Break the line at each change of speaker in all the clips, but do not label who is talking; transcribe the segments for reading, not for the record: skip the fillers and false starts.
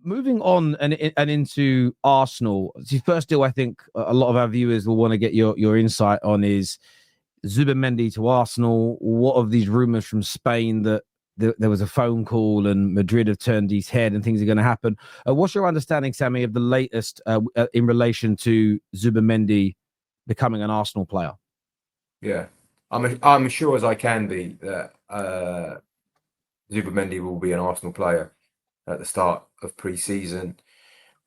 moving on and into Arsenal. The first deal I think a lot of our viewers will want to get your insight on is Zubimendi to Arsenal. What of these rumours from Spain that there was a phone call and Madrid have turned his head and things are going to happen? What's your understanding, Sammy, of the latest in relation to Zubimendi becoming an Arsenal player?
Yeah, I'm sure as I can be that Zubimendi will be an Arsenal player at the start of pre-season.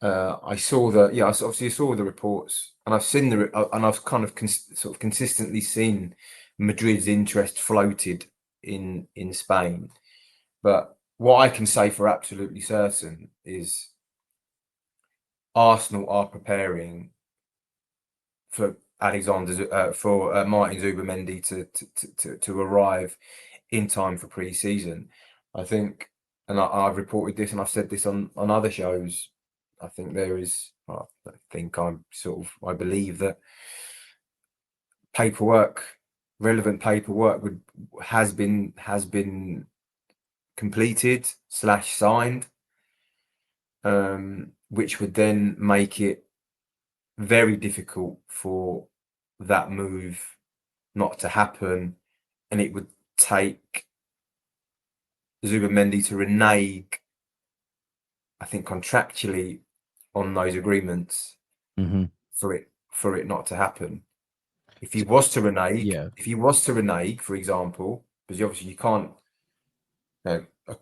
I saw obviously saw the reports, and I've seen and I've kind of sort of consistently seen Madrid's interest floated in Spain. But what I can say for absolutely certain is Arsenal are preparing for Martin Zubimendi to arrive in time for pre-season. I think, and I've reported this and I've said this on other shows. I think I believe that relevant paperwork has been completed / signed, which would then make it very difficult for that move not to happen, and it would take Zubimendi to renege, I think, contractually on those agreements for it not to happen. If he was to renege, for example, because obviously you can't,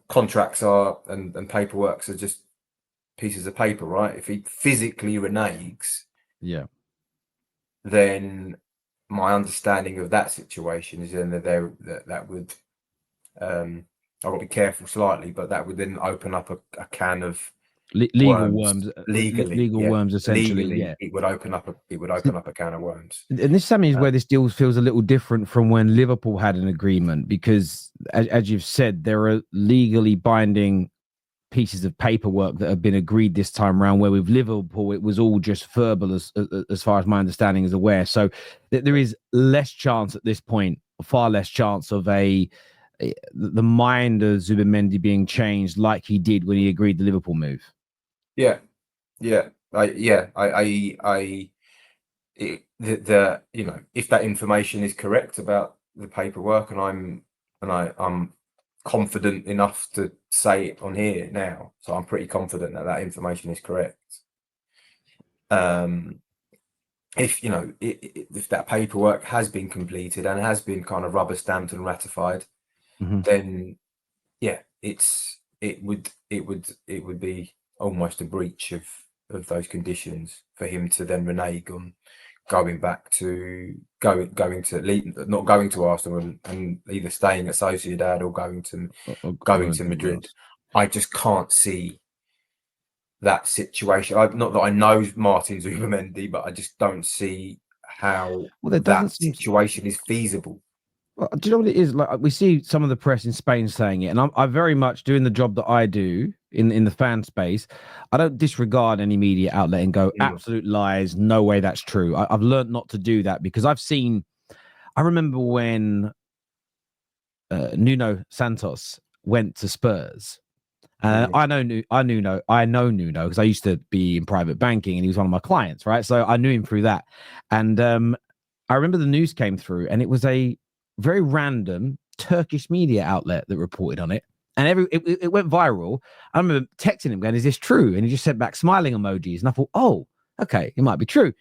contracts are and paperworks are just pieces of paper, right? If he physically reneges, then my understanding of that situation is then that would, I will be careful slightly, but that would then open up a can of
legal worms, essentially.
Legally, it would open up a can of worms.
And this, Sammy, is where this deal feels a little different from when Liverpool had an agreement, because as you've said, there are legally binding pieces of paperwork that have been agreed this time around, where with Liverpool it was all just verbal as far as my understanding is aware. So there is less chance at this point, far less chance of the mind of Zubimendi being changed like he did when he agreed the Liverpool move.
If that information is correct about the paperwork, and I'm confident enough to say it on here now, so I'm pretty confident that information is correct. If that paperwork has been completed and has been kind of rubber stamped and ratified, then it would be almost a breach of those conditions for him to then renege on not going to Arsenal and either staying at Sociedad or going to Madrid. I just can't see that situation. Not that I know Martin Zubimendi, but I just don't see how that situation is feasible.
Well, do you know what it is? Like, we see some of the press in Spain saying it, and I'm very much doing the job that I do in the fan space. I don't disregard any media outlet and go, absolute lies, no way that's true. I've learned not to do that, because I remember when Nuno Santos went to Spurs. I know Nuno because I used to be in private banking and he was one of my clients, right? So I knew him through that. And I remember the news came through, and it was a very random Turkish media outlet that reported on it, and it went viral. I remember texting him going, "Is this true?" And he just sent back smiling emojis, and I thought, "Oh, okay, it might be true."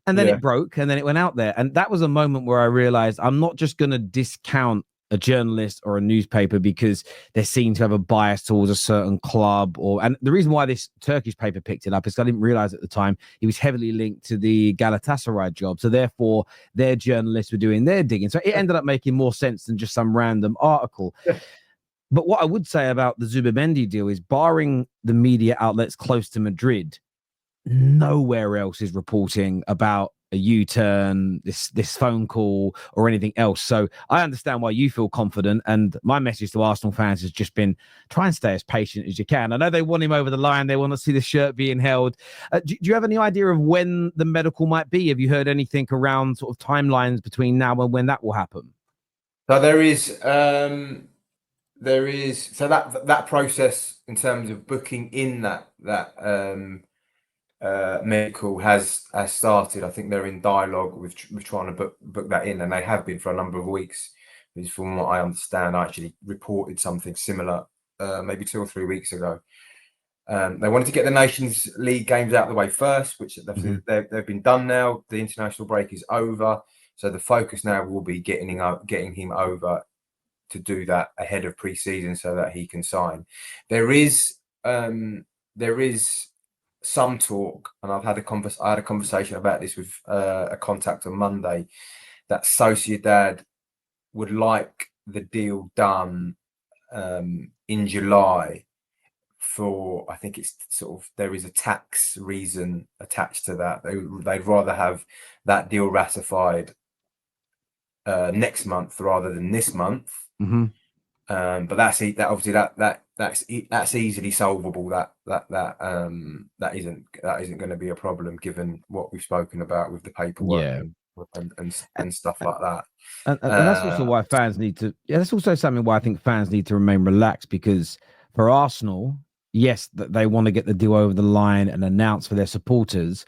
And then it broke, and then it went out there, and that was a moment where I realized I'm not just going to discount a journalist or a newspaper because they seem to have a bias towards a certain club. And the reason why this Turkish paper picked it up is I didn't realize at the time he was heavily linked to the Galatasaray job, so therefore their journalists were doing their digging, so it ended up making more sense than just some random article. But what I would say about the Zubimendi deal is, barring the media outlets close to Madrid, nowhere else is reporting about a U-turn, this phone call, or anything else. So I understand why you feel confident, and my message to Arsenal fans has just been, try and stay as patient as you can. I know they want him over the line, they want to see the shirt being held. Do you have any idea of when the medical might be? Have you heard anything around sort of timelines between now and when that will happen?
So there is so that process in terms of booking in that medical has started. I think they're in dialogue with trying to book that in, and they have been for a number of weeks. Because from what I understand, I actually reported something similar maybe 2 or 3 weeks ago. They wanted to get the Nations League games out of the way first, which they've been done now. The international break is over, so the focus now will be getting him over to do that ahead of pre-season so that he can sign. There is some talk, and I had a conversation about this with a contact on Monday, that Sociedad would like the deal done in July. For, I think it's sort of, there is a tax reason attached to that. They'd rather have that deal ratified next month rather than this month. But that's obviously that's easily solvable. That isn't going to be a problem given what we've spoken about with the paperwork and stuff like that.
And that's also why fans need to. Yeah, that's also something why I think fans need to remain relaxed, because for Arsenal, yes, that they want to get the deal over the line and announce for their supporters.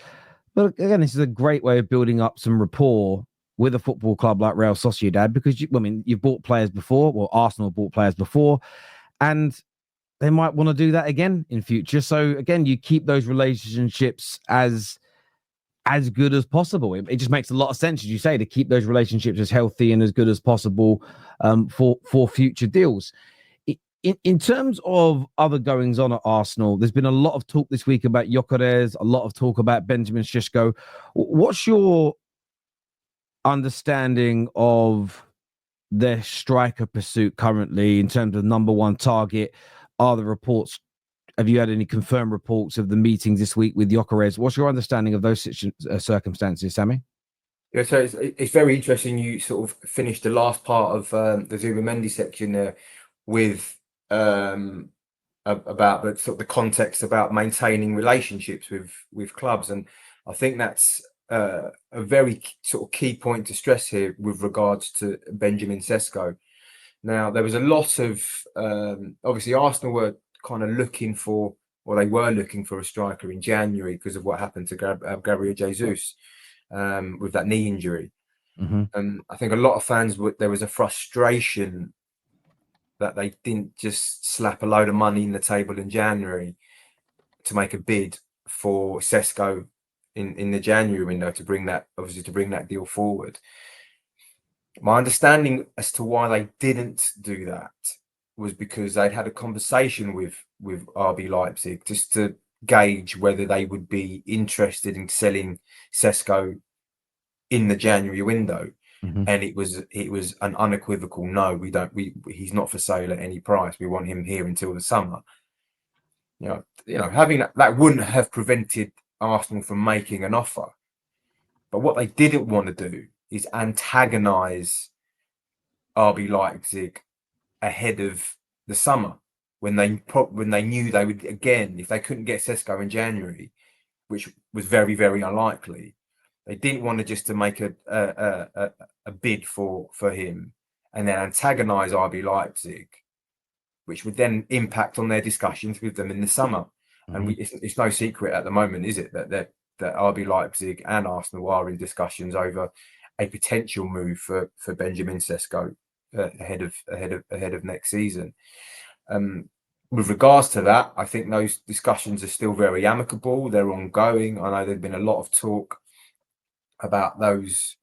But again, this is a great way of building up some rapport with a football club like Real Sociedad, because you've bought players before, well, Arsenal bought players before, and they might want to do that again in future. So again, you keep those relationships as good as possible. It just makes a lot of sense, as you say, to keep those relationships as healthy and as good as possible for future deals. In terms of other goings on at Arsenal, there's been a lot of talk this week about Gyökeres, a lot of talk about Benjamin Šeško. What's your understanding of their striker pursuit currently in terms of number one target? Are the reports, have you had any confirmed reports of the meetings this week with Gyökeres? What's your understanding of those circumstances, Sammy?
Yeah, so it's very interesting. You sort of finished the last part of the Zubimendi section there with about the sort of the context about maintaining relationships with clubs, and I think that's a very sort of key point to stress here with regards to Benjamin Šeško. Now, there was a lot of obviously Arsenal were kind of looking for, or they were looking for a striker in January because of what happened to Gabriel Jesus with that knee injury. And I think a lot of fans there was a frustration that they didn't just slap a load of money in the table in January to make a bid for Šeško in the January window to bring that deal forward. My understanding as to why they didn't do that was because they'd had a conversation with RB Leipzig just to gauge whether they would be interested in selling Šeško in the January window. And it was an unequivocal no. He's not for sale at any price. We want him here until the summer. You know, having that wouldn't have prevented Arsenal from making an offer. But what they didn't want to do is antagonize RB Leipzig ahead of the summer when they knew they would, again, if they couldn't get Šeško in January, which was very, very unlikely. They didn't want to just to make a bid for him and then antagonize RB Leipzig, which would then impact on their discussions with them in the summer. And it's no secret at the moment, is it, that RB Leipzig and Arsenal are in discussions over a potential move for Benjamin Šeško ahead of next season. With regards to that, I think those discussions are still very amicable. They're ongoing. I know there's been a lot of talk about those,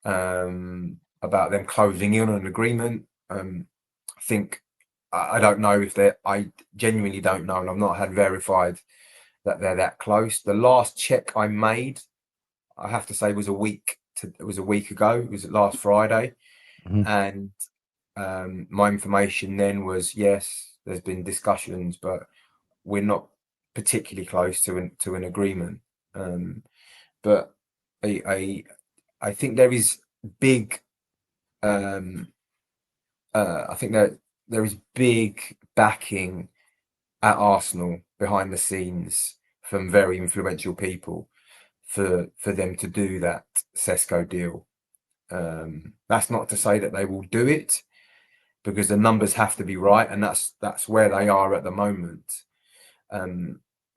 about them closing in on an agreement. I think I don't know if I genuinely don't know, and I've not had verified that they're that close. The last check I made, I have to say, was a week ago. It was last Friday, and my information then was, yes, there's been discussions, but we're not particularly close to an agreement. But I think there is big. I think that there is big backing at Arsenal behind the scenes from very influential people for them to do that Šeško deal. That's not to say that they will do it, because the numbers have to be right, and that's where they are at the moment.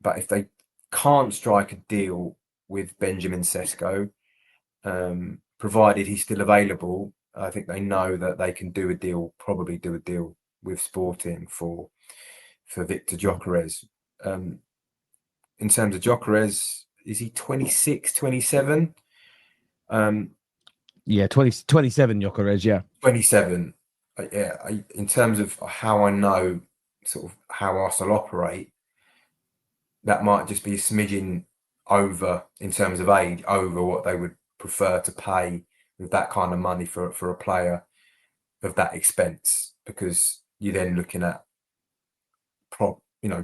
but if they can't strike a deal with Benjamin Sesko, provided he's still available, I think they know that they can probably do a deal with Sporting for Victor Gyökeres. In terms of Gyökeres, is he 26, 27?
Yeah, 27 Gyökeres, yeah.
27. Yeah, in terms of how I know sort of how Arsenal operate, that might just be a smidgen over in terms of age, over what they would prefer to pay with that kind of money for a player of that expense, because you're then looking at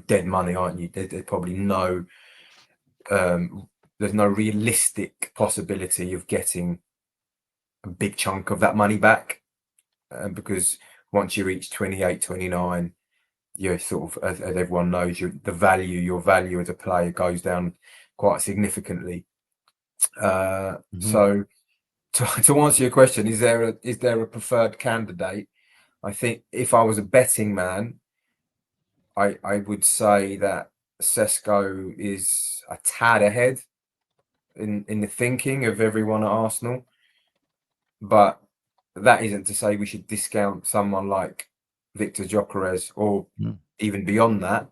dead money, aren't you? There's probably there's no realistic possibility of getting a big chunk of that money back, because once you reach 28, 29, you're sort of, as everyone knows, your value as a player goes down quite significantly. So to answer your question, is there a preferred candidate? I think if I was a betting man, I would say that Sesko is a tad ahead in the thinking of everyone at Arsenal, but that isn't to say we should discount someone like Victor Gyökeres, or even beyond that,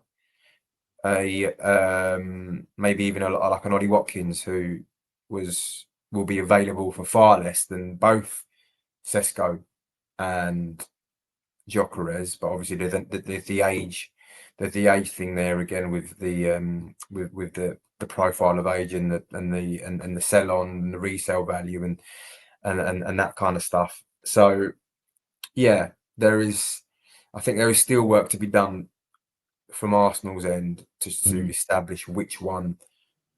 maybe even like an Ollie Watkins, who will be available for far less than both Sesko and Gyökeres. But obviously there's the age thing there again, with the profile of age and the sell on and the resale value and that kind of stuff. So yeah, I think there is still work to be done from Arsenal's end to establish which one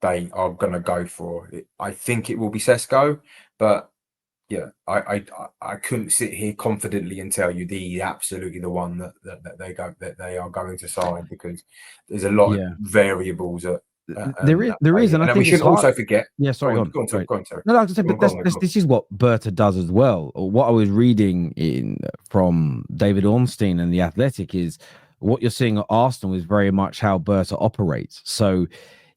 they are going to go for. I think it will be Sesko, but yeah, I couldn't sit here confidently and tell you absolutely the one that they are going to sign, because there's a lot of variables
there is, and I think
we shouldn't also forget.
Yeah, sorry,
go on, Terry.
No, I was going to say, but this is what Berta does as well. What I was reading from David Ornstein and The Athletic is what you're seeing at Arsenal is very much how Berta operates. So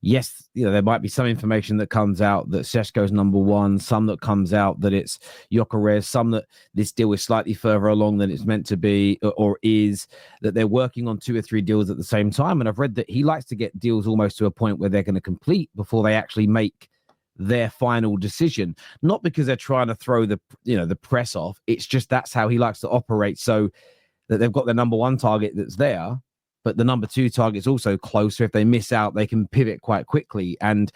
yes, there might be some information that comes out that Sesko's number one, some that comes out that it's Gyökeres, some that this deal is slightly further along than it's meant to be, or is that they're working on 2 or 3 deals at the same time. And I've read that he likes to get deals almost to a point where they're going to complete before they actually make their final decision, not because they're trying to throw the press off. It's just that's how he likes to operate, so that they've got their number one target that's there, but the number 2 target's also closer. If they miss out, they can pivot quite quickly. And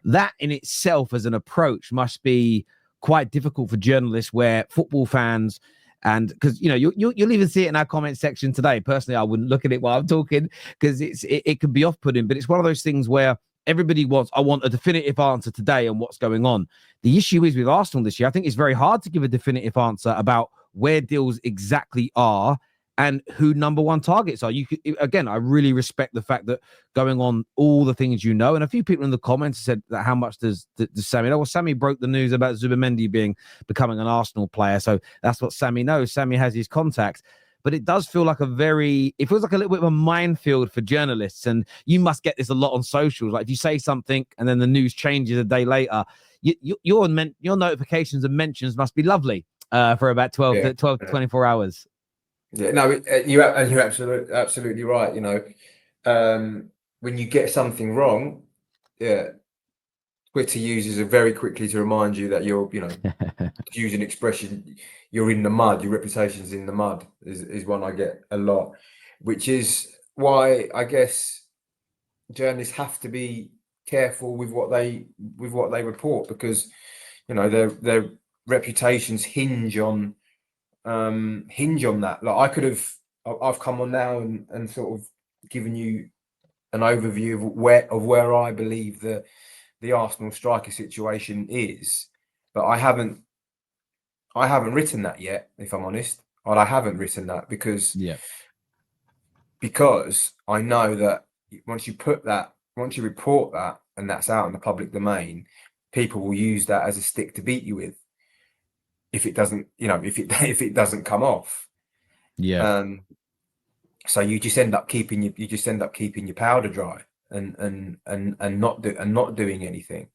that in itself as an approach must be quite difficult for journalists, where football fans, and because you'll even see it in our comment section today. Personally, I wouldn't look at it while I'm talking, because it could be off-putting, but it's one of those things where everybody I want a definitive answer today on what's going on. The issue is with Arsenal this year, I think it's very hard to give a definitive answer about where deals exactly are and who number one targets are. Again, I really respect the fact that going on all the things and a few people in the comments said that how much does Sammy know? Well, Sammy broke the news about Zubimendi becoming an Arsenal player, so that's what Sammy knows. Sammy has his contacts. But it does feel like it feels like a little bit of a minefield for journalists. And you must get this a lot on socials. Like if you say something and then the news changes a day later, your notifications and mentions must be lovely for about 12 to 24 hours.
Yeah, no, you're absolutely right. When you get something wrong, Twitter users are very quickly to remind you that you're, to use an expression, you're in the mud. Your reputation's in the mud is one I get a lot, which is why I guess journalists have to be careful with what they report, because their reputations hinge on that. Like I've come on now and sort of given you an overview of where I believe the Arsenal striker situation is, but I haven't written that yet, if I'm honest. Or I haven't written that because I know that once you report that and that's out in the public domain, people will use that as a stick to beat you with if it doesn't, if it doesn't come off.
Yeah.
So you just end up keeping your powder dry. and not doing anything.